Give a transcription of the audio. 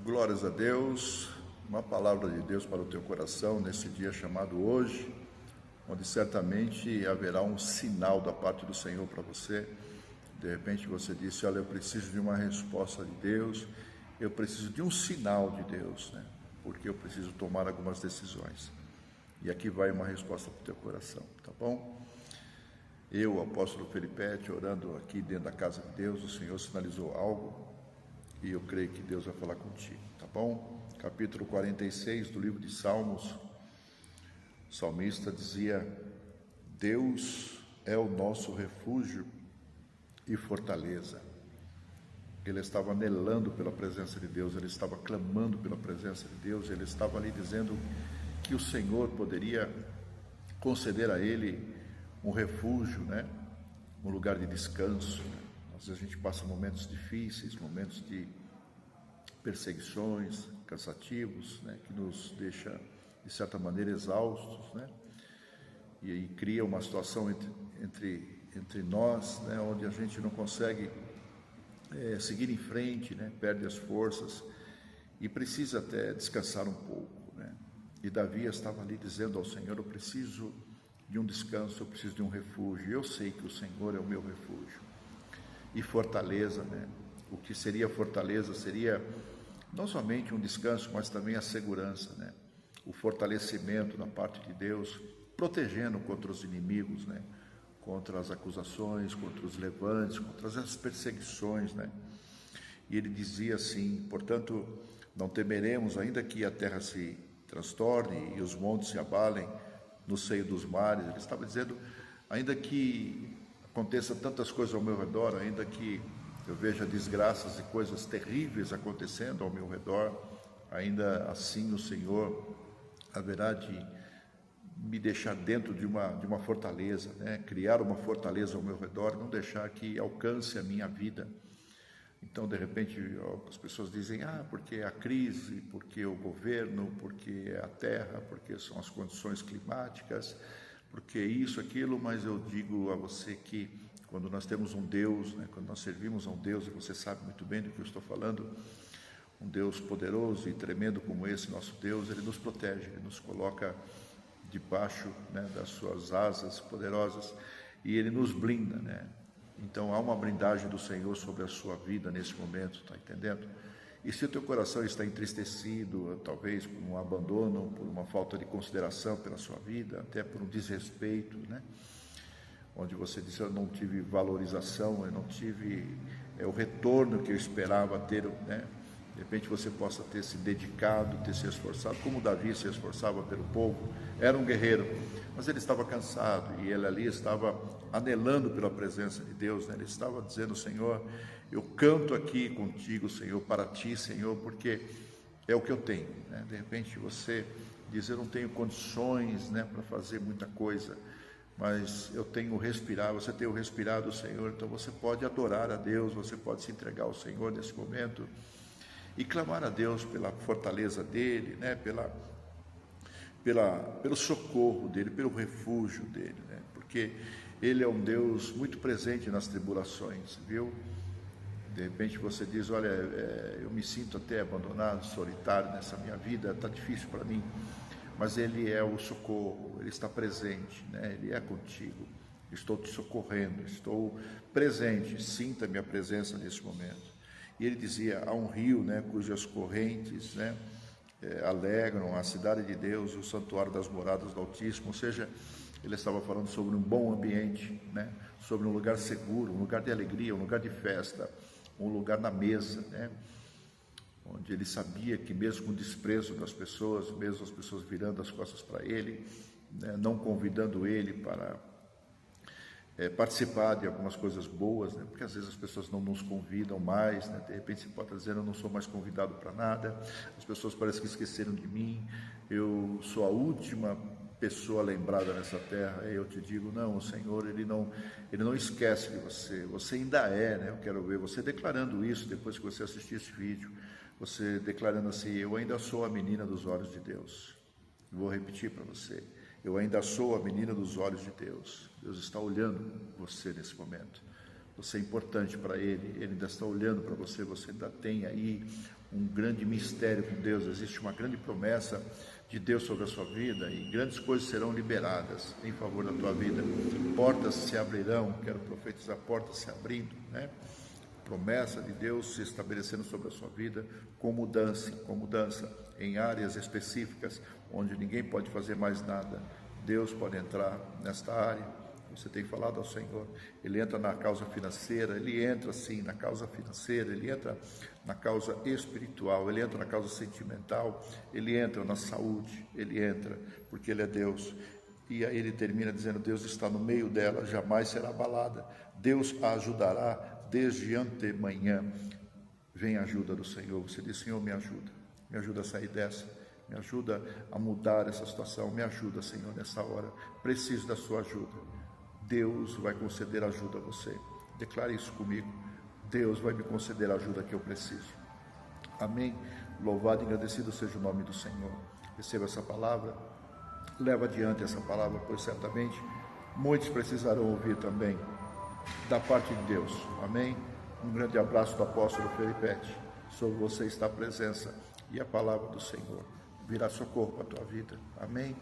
Glórias a Deus, uma palavra de Deus para o teu coração nesse dia chamado hoje, onde certamente haverá um sinal da parte do Senhor para você. De repente você disse, olha, eu preciso de uma resposta de Deus, eu preciso de um sinal de Deus, né? Porque eu preciso tomar algumas decisões. E aqui vai uma resposta para o teu coração, tá bom? Eu, o apóstolo Felipete, orando aqui dentro da casa de Deus, o Senhor sinalizou algo e eu creio que Deus vai falar contigo, tá bom? Capítulo 46 do livro de Salmos, o salmista dizia, Deus é o nosso refúgio e fortaleza. Ele estava anelando pela presença de Deus, ele estava clamando pela presença de Deus, ele estava ali dizendo que o Senhor poderia conceder a ele um refúgio, né? Um lugar de descanso, né? Às vezes a gente passa momentos difíceis, momentos de perseguições, cansativos, né? Que nos deixa, de certa maneira, exaustos, né? E aí cria uma situação entre nós, né? Onde a gente não consegue seguir em frente, né? Perde as forças e precisa até descansar um pouco, né? E Davi estava ali dizendo ao Senhor, eu preciso de um descanso, eu preciso de um refúgio, eu sei que o Senhor é o meu refúgio. E fortaleza, né? O que seria fortaleza seria não somente um descanso, mas também a segurança, né? O fortalecimento da parte de Deus, protegendo contra os inimigos, né? Contra as acusações, contra os levantes, contra as perseguições, né? E ele dizia assim, portanto, não temeremos, ainda que a terra se transtorne e os montes se abalem no seio dos mares. Ele estava dizendo, ainda que aconteça tantas coisas ao meu redor, ainda que eu veja desgraças e coisas terríveis acontecendo ao meu redor, ainda assim o Senhor haverá de me deixar dentro de uma fortaleza, né? Criar uma fortaleza ao meu redor, não deixar que alcance a minha vida. Então, de repente, as pessoas dizem, porque a crise, porque o governo, porque a terra, porque são as condições climáticas, porque isso, aquilo, mas eu digo a você que quando nós temos um Deus, né, quando nós servimos a um Deus, e você sabe muito bem do que eu estou falando, um Deus poderoso e tremendo como esse nosso Deus, Ele nos protege, Ele nos coloca debaixo, né, das suas asas poderosas e Ele nos blinda, né? Então há uma blindagem do Senhor sobre a sua vida nesse momento, tá entendendo? E se o teu coração está entristecido, talvez por um abandono, por uma falta de consideração pela sua vida, até por um desrespeito, né? Onde você disse, eu não tive valorização, eu não tive o retorno que eu esperava ter, né? De repente você possa ter se dedicado, ter se esforçado, como Davi se esforçava pelo povo, era um guerreiro, mas ele estava cansado e ele ali estava anelando pela presença de Deus, né? Ele estava dizendo, Senhor, eu canto aqui contigo, Senhor, para ti, Senhor, porque é o que eu tenho, né? De repente você diz, eu não tenho condições, né, para fazer muita coisa, mas eu tenho respirado, você tem o respirado, Senhor, então você pode adorar a Deus, você pode se entregar ao Senhor nesse momento e clamar a Deus pela fortaleza dEle, né? Pelo socorro dEle, pelo refúgio dEle, né? Porque Ele é um Deus muito presente nas tribulações, viu? De repente você diz, olha, eu me sinto até abandonado, solitário nessa minha vida, está difícil para mim, mas Ele é o socorro, Ele está presente, né? Ele é contigo, estou te socorrendo, estou presente, sinta a minha presença nesse momento. E ele dizia, há um rio, né, cujas correntes, né, alegram a cidade de Deus, o santuário das moradas do Altíssimo. Ou seja, ele estava falando sobre um bom ambiente, né, sobre um lugar seguro, um lugar de alegria, um lugar de festa, um lugar na mesa, né, onde ele sabia que mesmo com o desprezo das pessoas, mesmo as pessoas virando as costas para ele, né, não convidando ele para participar de algumas coisas boas, né? Porque às vezes as pessoas não nos convidam mais, né? De repente você pode estar dizendo, eu não sou mais convidado para nada, as pessoas parecem que esqueceram de mim, eu sou a última pessoa lembrada nessa terra. E eu te digo, não, o Senhor, Ele não esquece de você, você ainda é, né? Eu quero ver você declarando isso depois que você assistir esse vídeo, você declarando assim, eu ainda sou a menina dos olhos de Deus. Vou repetir para você, eu ainda sou a menina dos olhos de Deus. Deus está olhando você nesse momento. Você é importante para Ele ainda está olhando para você, você ainda tem aí um grande mistério com Deus, existe uma grande promessa de Deus sobre a sua vida e grandes coisas serão liberadas em favor da tua vida. Portas se abrirão, quero profetizar portas se abrindo, né? Promessa de Deus se estabelecendo sobre a sua vida com mudança em áreas específicas onde ninguém pode fazer mais nada. Deus pode entrar nesta área. Você tem falado ao Senhor, Ele entra na causa financeira, Ele entra sim na causa financeira, Ele entra na causa espiritual, Ele entra na causa sentimental, Ele entra na saúde, Ele entra, porque Ele é Deus. E aí Ele termina dizendo, Deus está no meio dela, jamais será abalada, Deus a ajudará desde antemanhã. Vem a ajuda do Senhor, você diz, Senhor, me ajuda a sair dessa, me ajuda a mudar essa situação, me ajuda, Senhor, nessa hora, preciso da sua ajuda. Deus vai conceder ajuda a você. Declare isso comigo. Deus vai me conceder a ajuda que eu preciso. Amém? Louvado e agradecido seja o nome do Senhor. Receba essa palavra. Leva adiante essa palavra, pois certamente muitos precisarão ouvir também da parte de Deus. Amém? Um grande abraço do apóstolo Felipete. Sobre você está a presença e a palavra do Senhor. Virá socorro para a tua vida. Amém?